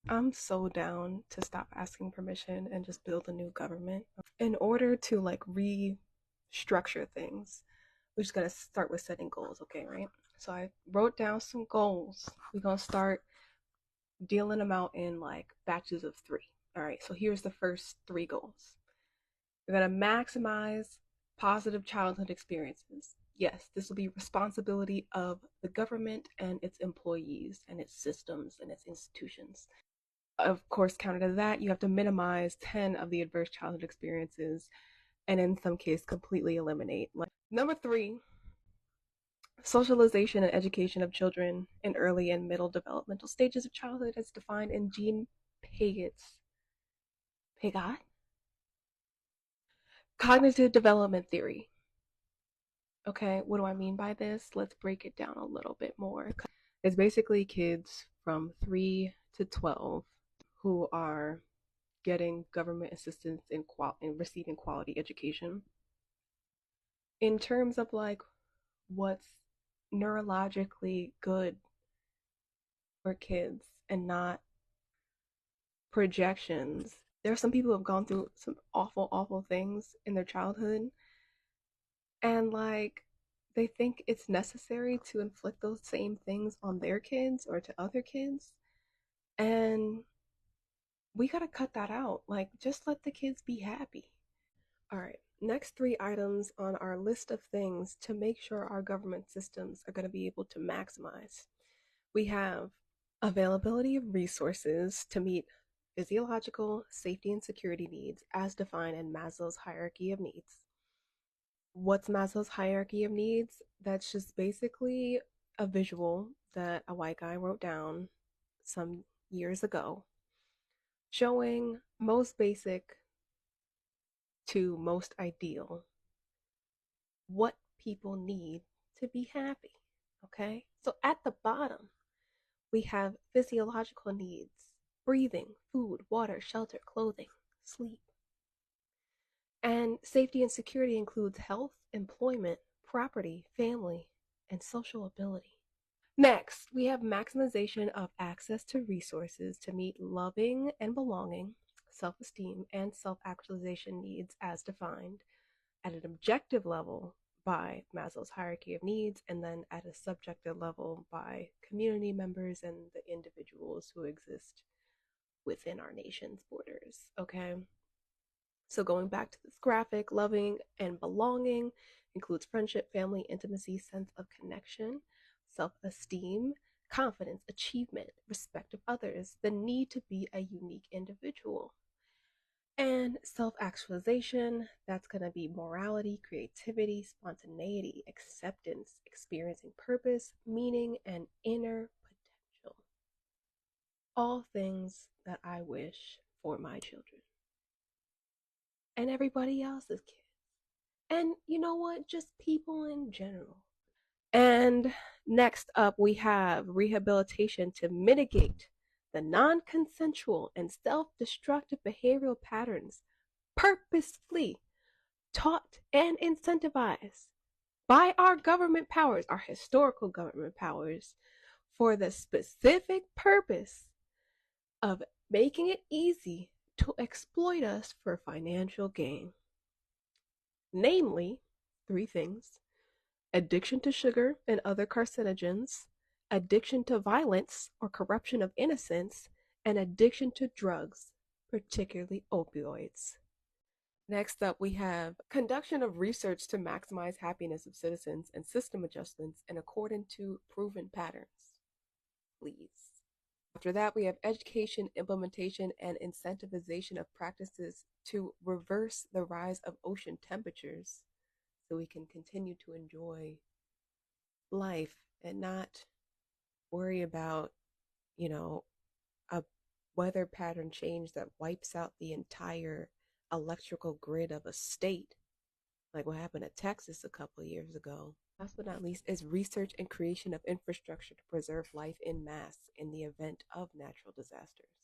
I'm so down to stop asking permission and just build a new government. In order to like restructure things, we're just gonna start with setting goals, okay, right? So I wrote down some goals. We're gonna start dealing them out in like batches of 3. All right, so here's the first 3 goals. We're gonna maximize positive childhood experiences. Yes, this will be responsibility of the government and its employees and its systems and its institutions. Of course, counter to that, you have to minimize 10 of the adverse childhood experiences and in some cases completely eliminate. Like, number 3, socialization and education of children in early and middle developmental stages of childhood as defined in Jean Piaget cognitive development theory. Okay, what do I mean by this? Let's break it down a little bit more. It's basically kids from 3 to 12 who are getting government assistance in receiving quality education. In terms of like what's neurologically good for kids and not projections. There are some people who have gone through some awful, awful things in their childhood, and like they think it's necessary to inflict those same things on their kids or to other kids. And we gotta cut that out. Like, just let the kids be happy. All right, next 3 items on our list of things to make sure our government systems are going to be able to maximize. We have availability of resources to meet physiological, safety, and security needs as defined in Maslow's hierarchy of needs. What's Maslow's hierarchy of needs? That's just basically a visual that a white guy wrote down some years ago, showing most basic to most ideal what people need to be happy. Okay? So at the bottom, we have physiological needs: breathing, food, water, shelter, clothing, sleep. And safety and security includes health, employment, property, family, and social ability. Next, we have maximization of access to resources to meet loving and belonging, self esteem, and self actualization needs as defined at an objective level by Maslow's hierarchy of needs, and then at a subjective level by community members and the individuals who exist within our nation's borders. Okay. So, going back to this graphic, loving and belonging includes friendship, family, intimacy, sense of connection, self esteem, confidence, achievement, respect of others, the need to be a unique individual. And self actualization, that's going to be morality, creativity, spontaneity, acceptance, experiencing purpose, meaning, and inner potential. All things that I wish for my children and everybody else's kids. And you know what? Just people in general. And next up, we have rehabilitation to mitigate the non consensual and self destructive behavioral patterns purposefully taught and incentivized by our government powers, our historical government powers, for the specific purpose of making it easy to exploit us for financial gain. Namely, 3 things: addiction to sugar and other carcinogens, addiction to violence or corruption of innocence, and addiction to drugs, particularly opioids. Next up, we have conduction of research to maximize happiness of citizens and system adjustments in accordance to proven patterns. Please. After that, we have education, implementation, and incentivization of practices to reverse the rise of ocean temperatures so we can continue to enjoy life and not worry about, you know, a weather pattern change that wipes out the entire electrical grid of a state, like what happened to Texas a couple of years ago. Last but not least is research and creation of infrastructure to preserve life in mass in the event of natural disasters.